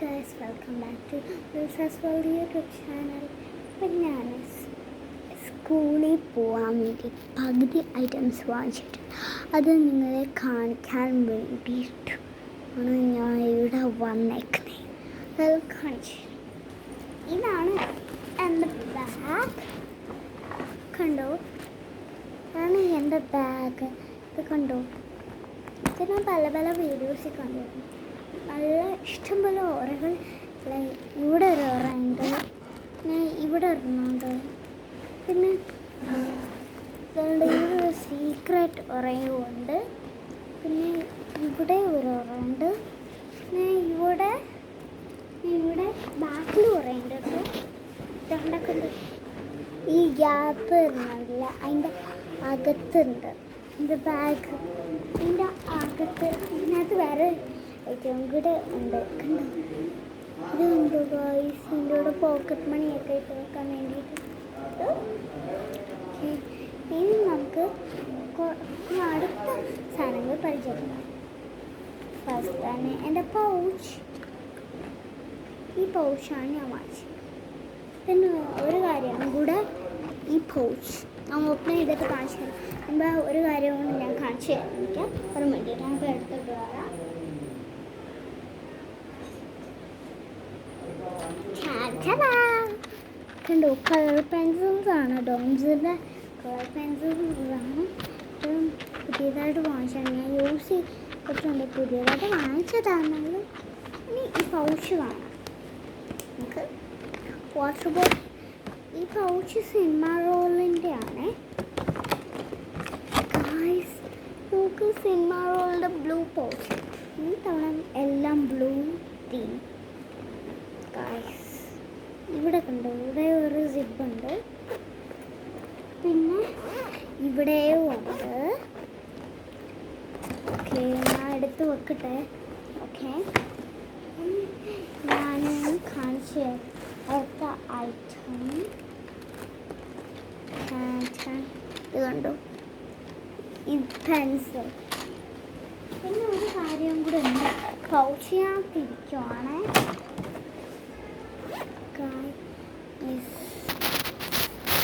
Guys, welcome back to Wilsa's World YouTube channel. അപ്പം ഞാൻ സ്കൂളിൽ പോകാൻ വേണ്ടി പകുതി ഐറ്റംസ് വാങ്ങിച്ചിട്ട് അത് നിങ്ങളെ കാണിക്കാൻ വേണ്ടിയിട്ടാണ് ഞാൻ ഇവിടെ വന്നേക്കുന്നത്. അത് കാണിച്ചു. ഇതാണ് എൻ്റെ ബാഗ്. കണ്ടോ? ഇതാണ് എൻ്റെ ബാഗ്. ഇത് കണ്ടോ? ഇത് ഞാൻ പല വീഡിയോസിൽ കണ്ടിരുന്നു. നല്ല ഇഷ്ടംപോലെ ഓറകൾ ഇവിടെ ഒരു ഓറയുണ്ട്, പിന്നെ ഇവിടെ ഒരെണ്ണമുണ്ട്, പിന്നെ ഇവിടെ ഒരു സീക്രട്ട് ഓറയും ഉണ്ട്, പിന്നെ ഇവിടെ ഒരു ഓറയുണ്ട്, പിന്നെ ഇവിടെ ബാക്കിൽ ഓറയുണ്ട് കേട്ടോ. രണ്ടൊക്കെ ഉണ്ട്. ഈ ഗ്യാപ്പ് വരുന്നില്ല, അതിൻ്റെ അകത്തുണ്ട് ഇത് ബാഗ്. ഇതിൻ്റെ അകത്ത് ഇതിനകത്ത് വേറെ ഏറ്റവും കൂടെ ഉണ്ട്. കണ്ടോ? ഇത് കണ്ടോ ഗായ്സ്? ഇതിൻ്റെ കൂടെ പോക്കറ്റ് മണിയൊക്കെ ഇട്ട് വെക്കാൻ വേണ്ടിയിട്ട്. ഇനി നമുക്ക് അടുത്ത സാധനങ്ങൾ പരിചയപ്പെടാം. ഫസ്റ്റ് തന്നെ എൻ്റെ പൗച്ച്. ഈ പൗച്ചാണ് ഞാൻ വാങ്ങിച്ചത്. പിന്നെ ഒരു കാര്യമാണ് കൂടെ ഈ പൗച്ച് ഞാൻ ഓപ്പൺ ചെയ്തിട്ട് കാണിച്ചു തരാം. മുമ്പ് ഒരു കാര്യം കൊണ്ട് ഞാൻ കാണിച്ചു തരാം. എനിക്ക് ഒരു മിനിറ്റ് നമുക്ക് എടുത്തിട്ട് വരാം. കണ്ടോ? കളർ പെൻസിൽസ് ആണ്. ഡോംസിൻ്റെ കളർ പെൻസിൽസാണ്. പുതിയതായിട്ട് വാങ്ങിച്ചാണ് ഞാൻ യൂസ് ചെയ്തിട്ടുണ്ട്. പുതിയതായിട്ട് വാങ്ങിച്ചതാണെങ്കിലും ഇനി ഈ പൗച്ച് കാണാം. നമുക്ക് വാട്ടർ ബോട്ടിൽ. ഈ പൗച്ച് സിനിമ റോളിൻ്റെ ആണ്. ഗായ്സ്, നമുക്ക് സിനിമ റോളിൻ്റെ ബ്ലൂ പൗച്ച്. ഈ തവണ എല്ലാം ബ്ലൂ തീം. ഗായ്സ്, ഇവിടെ കണ്ടോ? ഇവിടെ ഒരു സിബുണ്ട്, പിന്നെ ഇവിടെയും ഉണ്ട്. ഓക്കെ, ഞാൻ എടുത്ത് വെക്കട്ടെ. ഓക്കെ, ഞാൻ കാണിച്ച് അടുത്ത ഐറ്റം ഇത് കണ്ടോ? ഈ പെൻസിൽ. പിന്നെ ഒരു കാര്യം കൂടെ ഉണ്ട്. പൗച്ച് ഞാൻ തിരിക്കുവാണേ.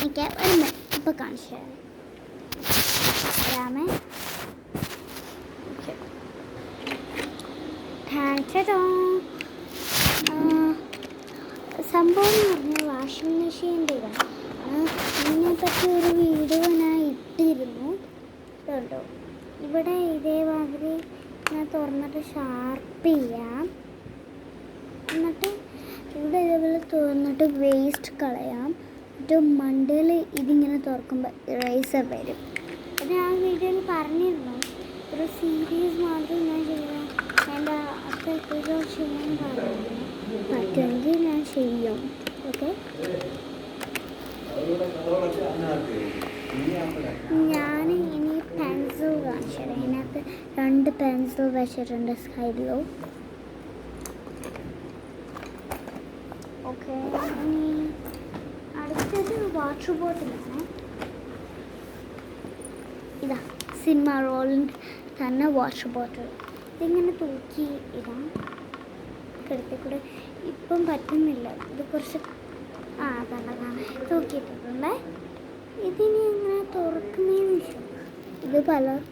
എനിക്ക് ഒരു മിനിറ്റ് ഇപ്പോൾ കാണിച്ചു തരാമേ. സംഭവം എന്ന് പറഞ്ഞാൽ വാഷിംഗ് മെഷീൻ്റെ ഇതാണ്. ഇതിനെപ്പറ്റി ഒരു വീഡിയോ ഞാൻ ഇട്ടിരുന്നു. കേട്ടോ? ഇവിടെ ഇതേമാതിരി ഞാൻ തുറന്നിട്ട് ഷാർപ്പ് ചെയ്യാം. എന്നിട്ട് ഇവിടെ ഇതേപോലെ തുറന്നിട്ട് വേസ്റ്റ് കളയാം. എന്നിട്ട് മണ്ടയിൽ ഇതിങ്ങനെ തുറക്കുമ്പോൾ ഇറേസർ വരും. അത് ഞാൻ വീഡിയോയിൽ പറഞ്ഞിരുന്നു. ഒരു സീരീസ് മാത്രം ഞാൻ ചെയ്യാം. എൻ്റെ അടുത്ത എപ്പിസോഡ് ചെയ്യാൻ പറഞ്ഞിരുന്നു. പറ്റുമെങ്കിൽ ഞാൻ ചെയ്യും. ഓക്കെ, ഞാൻ ഇനി പെൻസിൽ കാണിച്ചുതരാം. ഇതിനകത്ത് 2 പെൻസിൽ വെച്ചിട്ടുണ്ട് സ്കൈ ബ്ലൂ. ഓക്കെ, ഇനി അടുത്തത് വാട്ടർ ബോട്ടിലാണ്. ഇതാ സിനിമ റോളിൻ്റെ തന്നെ വാട്ടർ ബോട്ടിൽ. ഇതിങ്ങനെ തൂക്കി ഇടാം കിടത്തി കൂടെ. ഇപ്പം പറ്റുന്നില്ല, ഇത് കുറച്ച് കണ്ടതാണ് തൂക്കിയിട്ടിട്ടുണ്ട്. ഇതിനി ഇങ്ങനെ തുറക്കുന്നതിന് ശേഷം ഇത്